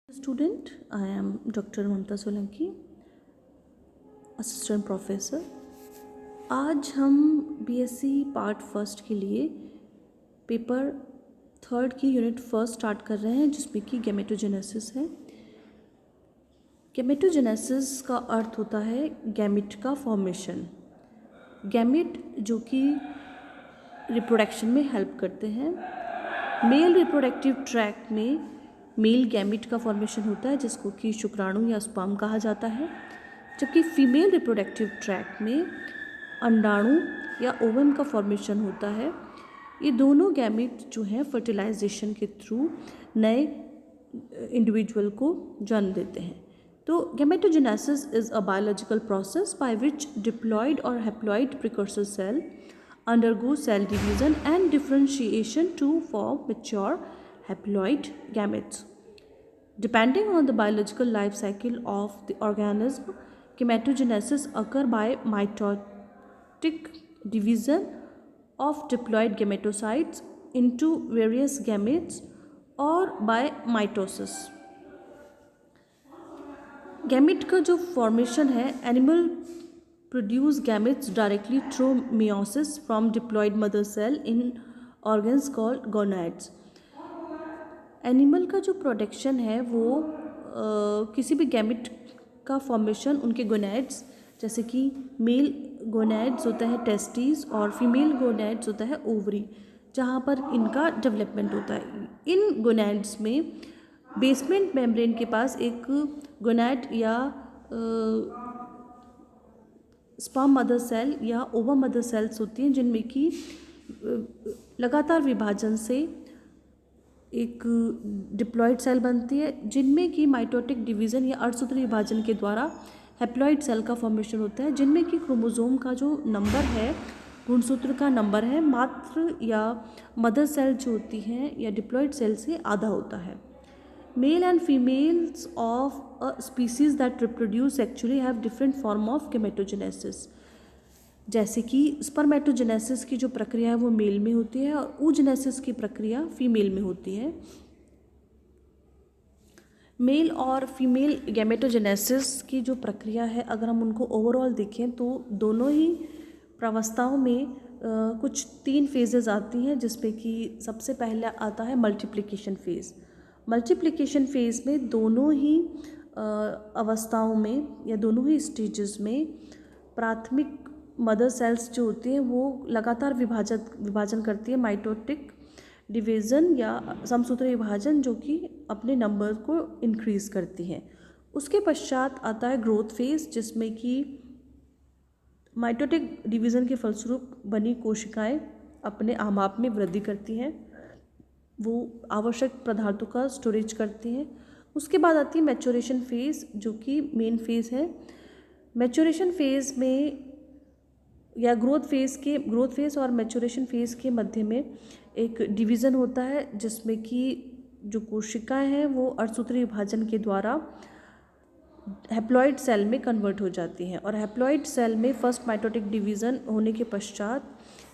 Student, I am Dr. Mamta Solanki, assistant professor. आज हम BSc part first के लिए पेपर थर्ड की यूनिट फर्स्ट स्टार्ट कर रहे हैं, जिसमें कि गैमेटोजेनेसिस है। गैमेटोजेनेसिस का अर्थ होता है गैमेट का फॉर्मेशन। गैमेट जो कि रिप्रोडक्शन में हेल्प करते हैं। मेल रिप्रोडक्टिव ट्रैक्ट में मेल गैमेट का फॉर्मेशन होता है, जिसको कि शुक्राणु या स्पर्म कहा जाता है, जबकि फीमेल रिप्रोडक्टिव ट्रैक्ट में अंडाणु या ओवम का फॉर्मेशन होता है। ये दोनों गैमेट जो हैं फर्टिलाइजेशन के थ्रू नए इंडिविजुअल को जन्म देते हैं। तो gametogenesis is a biological process by which diploid और haploid precursor cell undergo cell division and differentiation to form mature haploid gametes. Depending on the biological life cycle of the organism, gametogenesis occurs by mitotic division of diploid gametocytes into various gametes or by mitosis. Gamete का जो formation है, animal produce gametes directly through meiosis from diploid mother cell in organs called gonads. Animal का जो production है वो किसी भी gamete का फॉर्मेशन उनके गोनैड्स, जैसे कि मेल गोनैड्स होता है टेस्टिस और फीमेल गोनैड्स होता है ओवरी, जहाँ पर इनका डेवलपमेंट होता है। इन गोनैड्स में बेसमेंट मेम्ब्रेन के पास एक गोनैड या स्पर्म मदर सेल या ओवम मदर सेल्स होती हैं, जिनमें कि लगातार विभाजन से एक डिप्लॉयड सेल बनती है, जिनमें कि माइटोटिक डिवीज़न या अर्धसूत्री विभाजन के द्वारा हैप्लॉयड सेल का फॉर्मेशन होता है, जिनमें कि क्रोमोसोम का जो नंबर है, गुणसूत्र का नंबर है, मात्र या मदर सेल जो होती हैं या डिप्लॉयड सेल से आधा होता है। Male and females of a species that reproduce sexually have different form of gametogenesis. जैसे कि स्पर्मेटोजेनेसिस की जो प्रक्रिया है वो मेल में होती है और oogenesis की प्रक्रिया फीमेल में होती है। मेल और फीमेल गैमेटोजेनेसिस की जो प्रक्रिया है, अगर हम उनको ओवरऑल देखें तो दोनों ही प्रावस्थाओं में कुछ 3 फेजेस आती हैं, जिसमें कि सबसे पहले आता है मल्टीप्लिकेशन फेज़। मल्टीप्लिकेशन फेज़ में दोनों ही अवस्थाओं में या दोनों ही स्टेजेस में प्राथमिक मदर सेल्स जो होती हैं वो लगातार विभाजन करती है, माइटोटिक डिवीज़न या समसूत्री विभाजन, जो कि अपने नंबर को इंक्रीज़ करती हैं। उसके पश्चात आता है ग्रोथ फेज़, जिसमें कि माइटोटिक डिवीज़न के फलस्वरूप बनी कोशिकाएं अपने आमाप में वृद्धि करती हैं, वो आवश्यक पदार्थों का स्टोरेज करती हैं। उसके बाद आती है मैच्योरेशन फेज़, जो कि मेन फेज़ है। मैच्योरेशन फेज़ में या ग्रोथ फेज़ और मैच्योरेशन फेज़ के मध्य में एक डिवीज़न होता है, जिसमें कि जो कोशिकाएं हैं वो अर्धसूत्री विभाजन के द्वारा हैप्लॉयड सेल में कन्वर्ट हो जाती हैं, और हैप्लॉयड सेल में फर्स्ट माइटोटिक डिवीज़न होने के पश्चात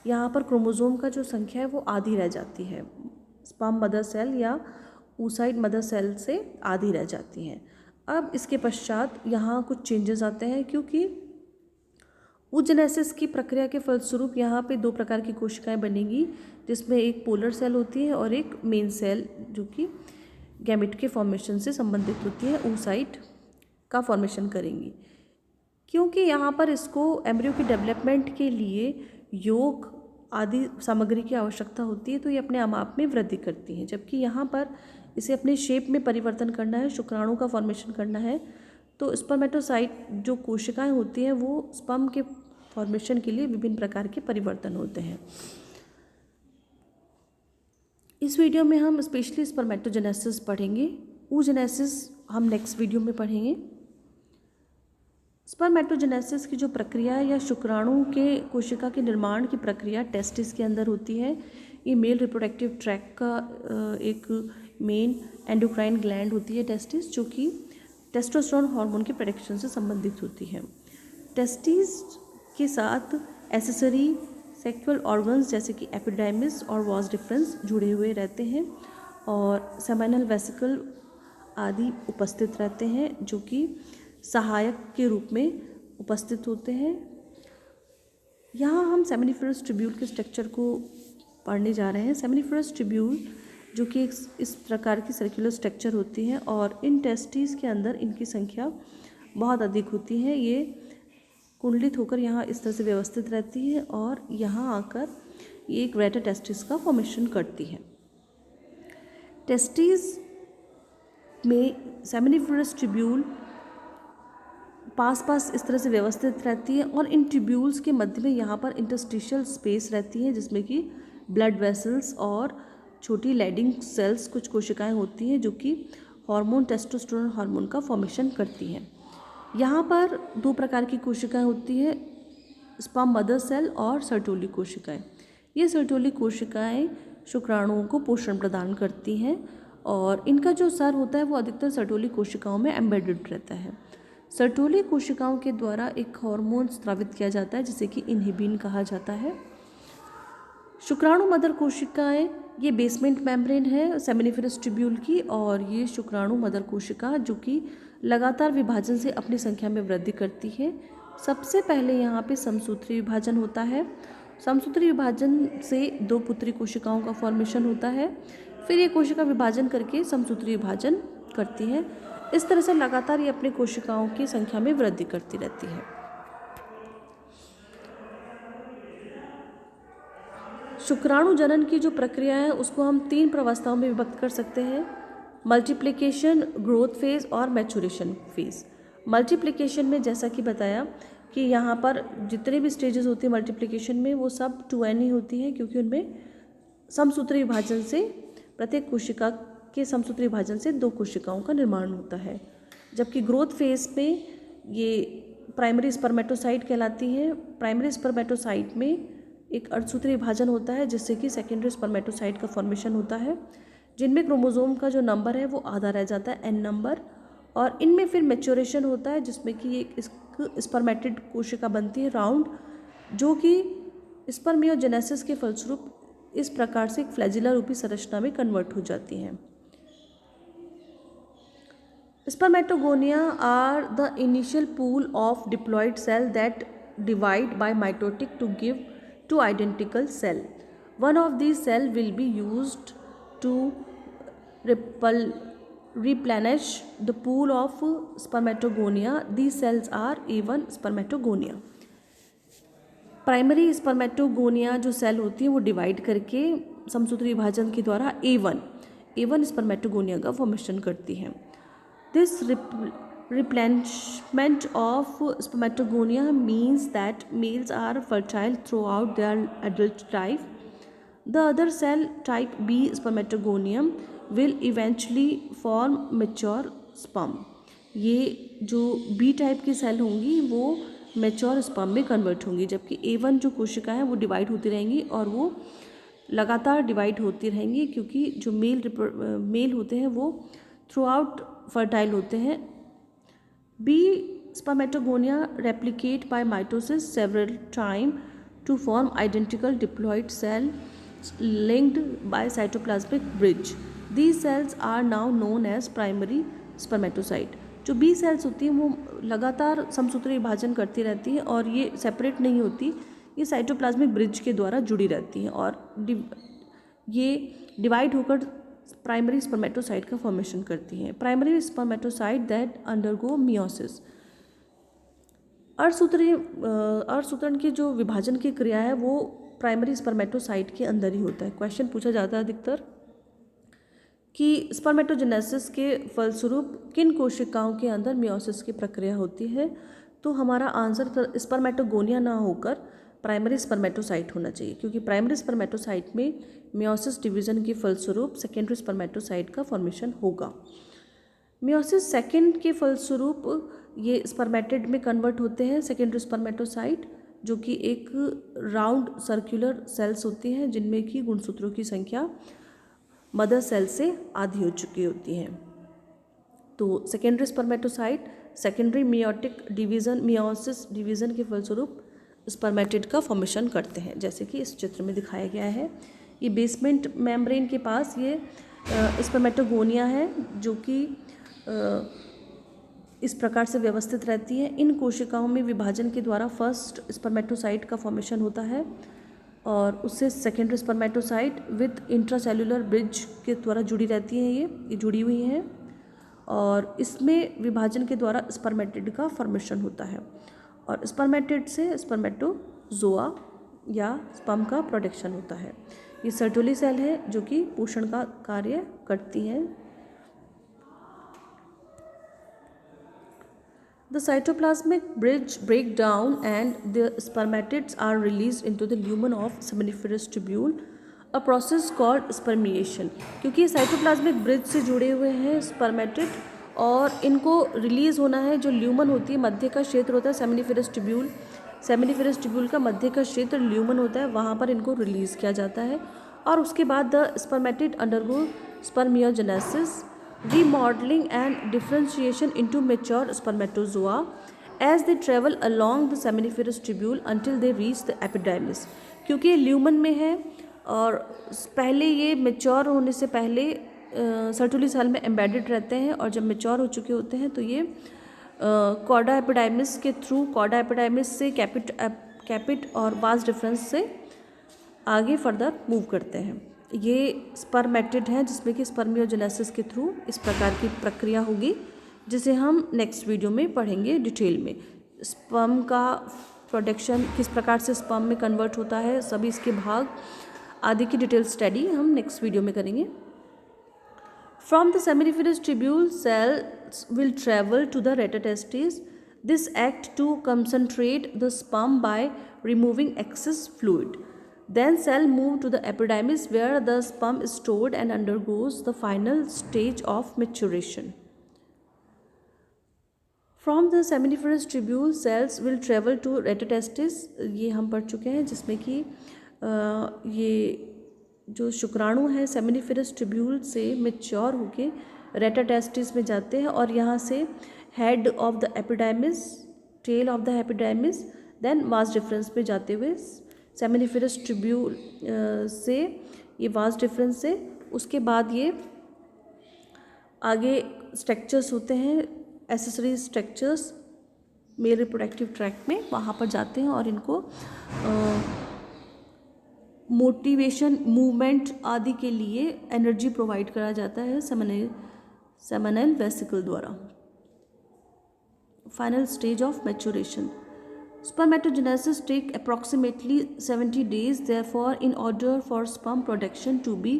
यहाँ पर क्रोमोसोम का जो संख्या है वो आधी रह जाती है, स्पर्म मदर सेल या oocyte मदर सेल से आधी रह जाती हैं। अब इसके पश्चात यहाँ कुछ चेंजेस आते हैं, क्योंकि oogenesis की प्रक्रिया के फलस्वरूप यहाँ पे 2 प्रकार की कोशिकाएं बनेंगी, जिसमें एक पोलर सेल होती है और एक मेन सेल, जो कि गैमेट के फॉर्मेशन से संबंधित होती है, oocyte का फॉर्मेशन करेंगी। क्योंकि यहाँ पर इसको एम्ब्रियो की डेवलपमेंट के लिए योग आदि सामग्री की आवश्यकता होती है, तो ये अपने आमाप में वृद्धि करती हैं, जबकि यहाँ पर इसे अपने शेप में परिवर्तन करना है, शुक्राणु का फॉर्मेशन करना है, तो स्पर्मेटोसाइट जो कोशिकाएं होती हैं वो स्पर्म के फॉर्मेशन के लिए विभिन्न प्रकार के परिवर्तन होते हैं। इस वीडियो में हम स्पेशली स्पर्मेटोजेनेसिस पढ़ेंगे, oogenesis हम नेक्स्ट वीडियो में पढ़ेंगे। स्पर्मेटोजेनेसिस की जो प्रक्रिया है या शुक्राणु के कोशिका के निर्माण की प्रक्रिया टेस्टिस के अंदर होती है। ये मेल रिप्रोडक्टिव ट्रैक्ट का एक मेन एंडोक्राइन ग्लैंड होती है टेस्टिस, जो कि टेस्टोस्टेरोन हार्मोन के प्रोडक्शन से संबंधित होती है। टेस्टिस के साथ एसेसरी सेक्सुअल ऑर्गन्स जैसे कि एपिडाइमिस और वास डिफरेंस जुड़े हुए रहते हैं, और सेमिनल वेसिकल आदि उपस्थित रहते हैं जो कि सहायक के रूप में उपस्थित होते हैं। यहाँ हम सेमिनिफरस ट्यूब्यूल के स्ट्रक्चर को पढ़ने जा रहे हैं। सेमिनिफरस ट्यूब्यूल जो कि इस प्रकार की सर्कुलर स्ट्रक्चर होती है और इन टेस्टिस के अंदर इनकी संख्या बहुत अधिक होती है। ये कुंडलित होकर यहाँ इस तरह से व्यवस्थित रहती है और यहाँ आकर ये एक ग्रेटर टेस्टिस का फॉर्मेशन करती है। टेस्टिस में सेमिनिफरस ट्यूब्यूल पास इस तरह से व्यवस्थित रहती है और इन ट्यूब्यूल्स के मध्य में यहाँ पर इंटरस्टिशियल स्पेस रहती है जिसमें कि ब्लड वेसल्स और छोटी लैडिंग सेल्स कुछ कोशिकाएं होती हैं जो कि हार्मोन टेस्टोस्टेरोन हार्मोन का फॉर्मेशन करती हैं। यहाँ पर दो प्रकार की कोशिकाएं होती हैं, स्पर्म मदर सेल और सर्टोली कोशिकाएं। ये सर्टोली कोशिकाएं शुक्राणुओं को पोषण प्रदान करती हैं और इनका जो सर होता है वो अधिकतर सर्टोली कोशिकाओं में एम्बेडेड रहता है। सर्टोली कोशिकाओं के द्वारा एक हार्मोन स्रावित किया जाता है जिसे कि इन्हिबिन कहा जाता है। शुक्राणु मदर कोशिकाएं ये बेसमेंट मेम्ब्रेन है सेमिनिफरस ट्यूब्यूल की और ये शुक्राणु मदर कोशिका जो कि लगातार विभाजन से अपनी संख्या में वृद्धि करती है। सबसे पहले यहाँ पे समसूत्री विभाजन होता है। समसूत्री विभाजन से दो पुत्री कोशिकाओं का फॉर्मेशन होता है। फिर ये कोशिका विभाजन करके समसूत्री विभाजन करती है। इस तरह से लगातार ये अपनी कोशिकाओं की संख्या में वृद्धि करती रहती है। शुक्राणु जनन की जो प्रक्रिया है उसको हम 3 प्रवस्थाओं में विभक्त कर सकते हैं, मल्टीप्लिकेशन, ग्रोथ फेज और मैचुरेशन फेज। मल्टीप्लिकेशन में जैसा कि बताया कि यहाँ पर जितने भी स्टेजेस होती है मल्टीप्लिकेशन में वो सब 2n ही होती हैं क्योंकि उनमें समसूत्री विभाजन से प्रत्येक कोशिका के समसूत्री विभाजन से 2 कोशिकाओं का निर्माण होता है। जबकि ग्रोथ फेज में ये प्राइमरी स्पर्मेटोसाइट कहलाती हैं। प्राइमरी स्पर्मेटोसाइट में एक अर्धसूत्री विभाजन होता है जिससे कि सेकेंडरी स्पर्मेटोसाइट का फॉर्मेशन होता है जिनमें क्रोमोसोम का जो नंबर है वो आधा रह जाता है n नंबर, और इनमें फिर मैच्योरेशन होता है जिसमें कि एक स्पर्मेटिड कोशिका बनती है राउंड जो कि स्पर्मियोजेनेसिस के फलस्वरूप इस प्रकार से एक फ्लैजिला रूपी संरचना में कन्वर्ट हो जाती हैं। Spermatogonia are the initial pool of diploid cell that divide by mitotic to give two identical cell. One of these cell will be used to replenish the pool of spermatogonia. These cells are A1 spermatogonia. Primary spermatogonia जो cell होती है वो divide करके समसूत्री विभाजन के द्वारा A1 spermatogonia का formation करती है। This replenishment of spermatogonia means that males are fertile throughout their adult life. The other cell type B spermatogonium will eventually form mature sperm. ये जो B टाइप की सेल होंगी वो मैच्योर स्पर्म में convert होंगी, जबकि A1 जो कोशिका है वो डिवाइड होती रहेंगी और वो लगातार डिवाइड होती रहेंगी क्योंकि जो मेल होते हैं वो थ्रू आउट फर्टाइल होते हैं। B spermatogonia replicate by mitosis several times to form identical diploid cells linked by cytoplasmic bridge. These cells are now known as primary spermatocyte. जो B सेल्स होती हैं वो लगातार समसूत्री विभाजन करती रहती हैं और ये सेपरेट नहीं होती, ये साइटोप्लाज्मिक ब्रिज के द्वारा जुड़ी रहती हैं और ये डिवाइड होकर प्राइमरी स्पर्मेटोसाइट का फॉर्मेशन करती हैं। Primary spermatocyte that undergo meiosis. अर्धसूत्रण की जो विभाजन की क्रिया है वो प्राइमरी स्पर्मेटोसाइट के अंदर ही होता है। क्वेश्चन पूछा जाता है अधिकतर कि स्पर्मेटोजेनेसिस के फलस्वरूप किन कोशिकाओं के अंदर मियोसिस की प्रक्रिया होती है, तो हमारा आंसर स्पर्मेटोगोनिया ना होकर प्राइमरी स्पर्मेटोसाइट होना चाहिए क्योंकि प्राइमरी स्पर्मेटोसाइट में मियोसिस डिवीजन के फलस्वरूप सेकेंडरी स्पर्मेटोसाइट का फॉर्मेशन होगा। मियोसिस सेकेंड के फलस्वरूप ये स्पर्मेटिड में कन्वर्ट होते हैं सेकेंडरी स्पर्मेटोसाइट जो कि एक राउंड सर्कुलर सेल्स होती हैं जिनमें कि गुणसूत्रों की संख्या मदर सेल से आधी हो चुकी होती हैं। तो secondary spermatocyte secondary meiotic division meiosis division के फलस्वरूप स्पर्मेटिड का फॉर्मेशन करते हैं, जैसे कि इस चित्र में दिखाया गया है। ये बेसमेंट मेम्ब्रेन के पास ये स्पर्मेटोगोनिया है जो कि इस प्रकार से व्यवस्थित रहती हैं। इन कोशिकाओं में विभाजन के द्वारा फर्स्ट स्पर्मेटोसाइट का फॉर्मेशन होता है और उससे secondary spermatocyte with intracellular bridge के द्वारा जुड़ी रहती हैं। ये जुड़ी हुई हैं और इसमें विभाजन के द्वारा स्पर्मेटिड का फॉर्मेशन होता है और स्पर्मेटिड से स्पर्मेटोजोआ या स्पर्म का प्रोडक्शन होता है। ये सर्टोली सेल है जो कि पोषण का कार्य करती हैं। The cytoplasmic bridge break down and the spermatids are released into the lumen of seminiferous tubule, a process called spermiation। क्योंकि ये साइटोप्लाज्मिक ब्रिज से जुड़े हुए हैं स्पर्मेटिड और इनको रिलीज़ होना है। जो ल्यूमन होती है, मध्य का क्षेत्र होता है सेमिनिफेरस ट्यूब्यूल, सेमिनिफेरस ट्यूब्यूल का मध्य का क्षेत्र ल्यूमन होता है, वहाँ पर इनको रिलीज़ किया जाता है और उसके बाद the spermatid undergo spermiogenesis, remodeling and differentiation into mature spermatozoa as they travel along the seminiferous tubule until they reach the epidermis। क्योंकि ये ल्यूमन में है और पहले ये मेच्योर होने से पहले सर्टुली सेल में एम्बेडेड रहते हैं और जब मेच्योर हो चुके होते हैं तो ये कॉर्डा एपिडाइमिस के थ्रू, कॉर्डा एपिडाइमिस से कैपिट और वास डिफरेंस से आगे फर्दर मूव करते हैं। ये स्पर्मेटिड हैं जिसमें कि स्पर्मियोजेनेसिस के थ्रू इस प्रकार की प्रक्रिया होगी जिसे हम नेक्स्ट वीडियो में पढ़ेंगे डिटेल में। स्पर्म का प्रोडक्शन किस प्रकार से स्पर्म में कन्वर्ट होता है, सभी इसके भाग आदि की डिटेल स्टडी हम नेक्स्ट वीडियो में करेंगे। From the seminiferous tubule cells will travel to the rete testis. This act to concentrate the sperm by removing excess fluid. Then cell move to the epidermis where the sperm is stored and undergoes the final stage of maturation. From the seminiferous tubule cells will travel to retatestis, ये हम पढ़ चुके हैं, जिसमें कि ये जो शुक्राणु है सेमिनिफेरस ट्यूब्यूल से मेच्योर होके रेटाटेस्टिस में जाते हैं और यहाँ से head of the epididymis, tail of the epididymis, then vas deferens पे जाते हुए सेमिनिफेरस ट्यूब्यूल से ये वास डिफरेंस से उसके बाद ये आगे स्ट्रक्चर्स होते हैं, accessory structures male reproductive tract में, वहाँ पर जाते हैं और इनको मोटिवेशन, मूवमेंट आदि के लिए एनर्जी प्रोवाइड करा जाता है सेमिनल वेसिकल द्वारा। Final stage of maturation. Spermatogenesis take approximately 70 days. Therefore, in order for sperm production to be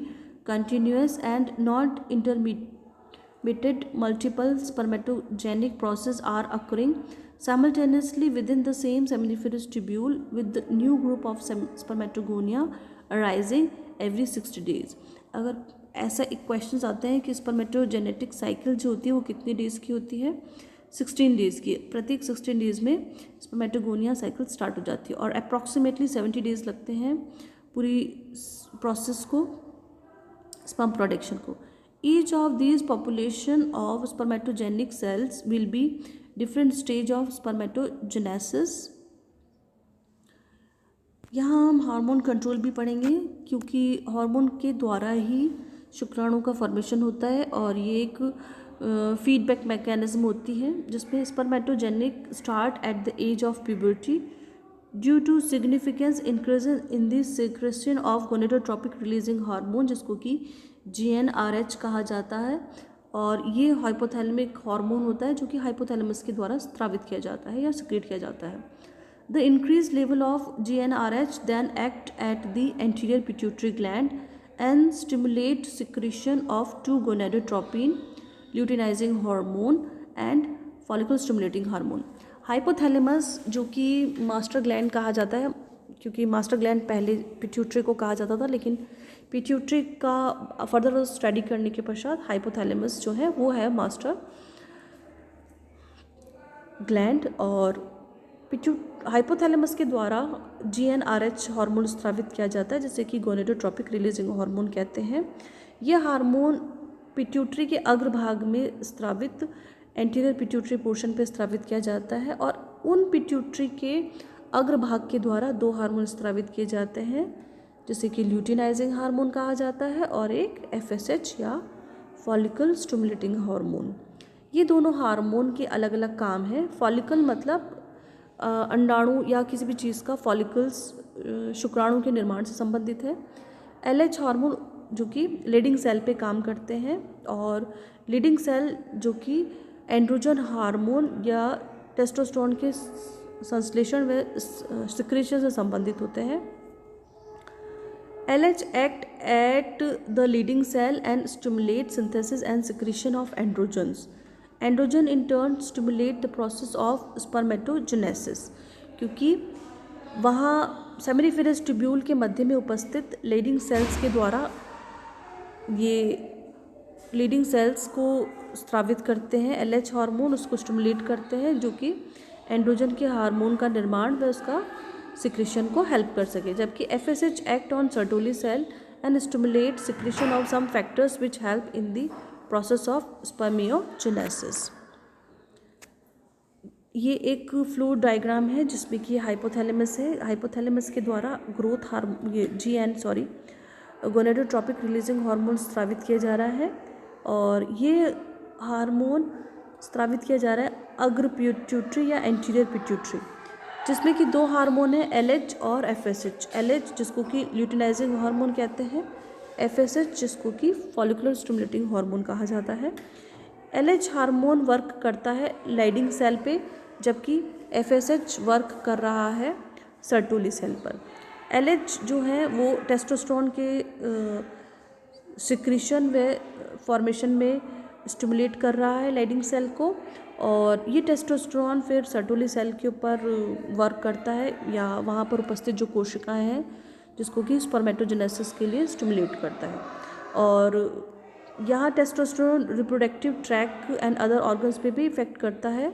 continuous and not intermittent, multiple spermatogenic processes are occurring simultaneously within the same seminiferous tubule, with the new group of spermatogonia arising every 60 days। अगर ऐसा एक question आते हैं कि स्पर्मेटोजेनेटिक cycle जो होती है वो कितनी डेज़ की होती है, 16 डेज़ की। प्रत्येक 16 डेज़ में स्पर्मेटोगोनिया साइकिल स्टार्ट हो जाती है और अप्रॉक्सीमेटली 70 डेज़ लगते हैं पूरी प्रोसेस को, स्पर्म प्रोडक्शन को। Each of these population of spermatogenic cells will be different stage of spermatogenesis. यहाँ हम हार्मोन कंट्रोल भी पढ़ेंगे क्योंकि हार्मोन के द्वारा ही शुक्राणु का फॉर्मेशन होता है और ये एक फीडबैक मैकेनिज्म होती है जिसमें spermatogenic start at the age of puberty due to significance increase in the secretion of gonadotropic releasing hormone, जिसको कि GnRH कहा जाता है और ये हाइपोथैलेमिक हार्मोन होता है जो कि हाइपोथैलेमस के द्वारा स्रावित किया जाता है या सिक्रेट किया जाता है। The increase level of GnRH then act at the anterior pituitary gland and stimulate secretion of 2 gonadotropin, luteinizing hormone and follicle stimulating hormone. Hypothalamus जो कि मास्टर ग्लैंड कहा जाता है, क्योंकि मास्टर ग्लैंड पहले पिट्यूटरी को कहा जाता था, लेकिन पिट्यूटरी का फर्दर स्टडी करने के पश्चात हाइपोथैलेमस जो है वो है मास्टर ग्लैंड और हाइपोथैलेमस के द्वारा GnRH हार्मोन स्रावित किया जाता है जिसे कि गोनेडोट्रोपिक रिलीजिंग हार्मोन कहते हैं। यह हार्मोन पिट्यूटरी के अग्रभाग में स्रावित एंटीरियर पिट्यूटरी पोर्शन पे स्रावित किया जाता है और उन पिट्यूटरी के अग्रभाग के द्वारा 2 हार्मोन स्रावित किए जाते हैं जिसे कि ल्यूटिनाइजिंग हार्मोन कहा जाता है और एक FSH या फॉलिकल स्टिमुलेटिंग हार्मोन। ये दोनों हार्मोन के अलग अलग काम हैं। फॉलिकल मतलब अंडाणु या किसी भी चीज़ का फॉलिकल्स शुक्राणु के निर्माण से संबंधित है। LH हार्मोन जो कि लीडिंग सेल पे काम करते हैं, और लीडिंग सेल जो कि एंड्रोजन हार्मोन या टेस्टोस्टेरोन के संश्लेषण व सिक्रीशन से संबंधित होते हैं। LH act at the leading cell and stimulate synthesis and secretion of androgens. Androgen in turn stimulate the process of spermatogenesis, क्योंकि वहाँ सेमिनिफेरस ट्यूब्यूल के मध्य में उपस्थित लीडिंग सेल्स के द्वारा ये लीडिंग सेल्स को स्रावित करते हैं। LH हार्मोन उसको स्टिमुलेट करते हैं, जो कि एंड्रोजन के हार्मोन का निर्माण व उसका सिक्रीशन को हेल्प कर सके, जबकि FSH act on Sertoli cell and stimulate secretion of some factors which help in the process of spermiogenesis. ये एक फ्लो डायग्राम है जिसमें कि हाइपोथैलेमस है। हाइपोथैलेमस के द्वारा ग्रोथ गोनेडोट्रोपिक रिलीजिंग हार्मोन स्रावित किया जा रहा है, और ये हार्मोन स्रावित किया जा रहा है अग्र पिट्यूटरी या एंटीरियर पिट्यूटरी, जिसमें कि दो हार्मोन है LH और FSH। LH जिसको कि ल्यूटिनाइजिंग हार्मोन कहते हैं, FSH जिसको कि फॉलिकुलर स्टिमुलेटिंग हार्मोन कहा जाता है। LH हार्मोन वर्क करता है लीडिंग सेल पे, जबकि FSH वर्क कर रहा है सर्टोली सेल पर। LH जो है वो टेस्टोस्टेरोन के सिक्रीशन व फॉर्मेशन में स्टिमुलेट कर रहा है लीडिंग सेल को, और ये टेस्टोस्टेरोन फिर सर्टोली सेल के ऊपर वर्क करता है या वहाँ पर उपस्थित जो कोशिकाएं हैं जिसको कि स्पर्मेटोजेनेसिस के लिए स्टिमुलेट करता है। और यहाँ testosterone reproductive tract and other organs पे भी इफेक्ट करता है,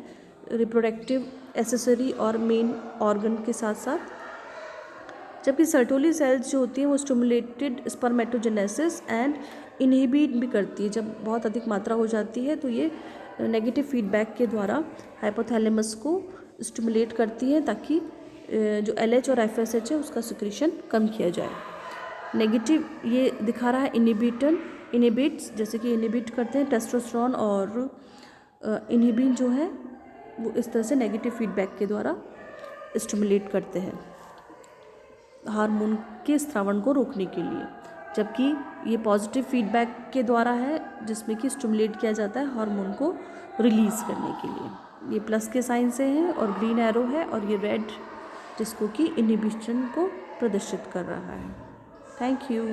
रिप्रोडक्टिव एसेसरी और मेन ऑर्गन के साथ साथ, जबकि सर्टोली सेल्स जो होती हैं वो स्टिमुलेटेड स्पर्मेटोजेनेसिस एंड इनहिबिट भी करती है। जब बहुत अधिक मात्रा हो जाती है तो ये नेगेटिव फीडबैक के द्वारा हाइपोथैलेमस को स्टिमुलेट करती है, ताकि जो LH और FSH है उसका सिक्रीशन कम किया जाए। नेगेटिव ये दिखा रहा है इनहिबिट्स, जैसे कि इनहिबिट करते हैं टेस्टोस्टेरोन, और इनहिबिन जो है वो इस तरह से नेगेटिव फीडबैक के द्वारा स्टिमुलेट करते हैं हार्मोन के स्रावण को रोकने के लिए, जबकि ये पॉजिटिव फीडबैक के द्वारा है जिसमें कि स्टिमुलेट किया जाता है हार्मोन को रिलीज़ करने के लिए। ये प्लस के साइन से है और ग्रीन एरो है, और ये रेड जिसको कि इनहिबिशन को प्रदर्शित कर रहा है। Thank you.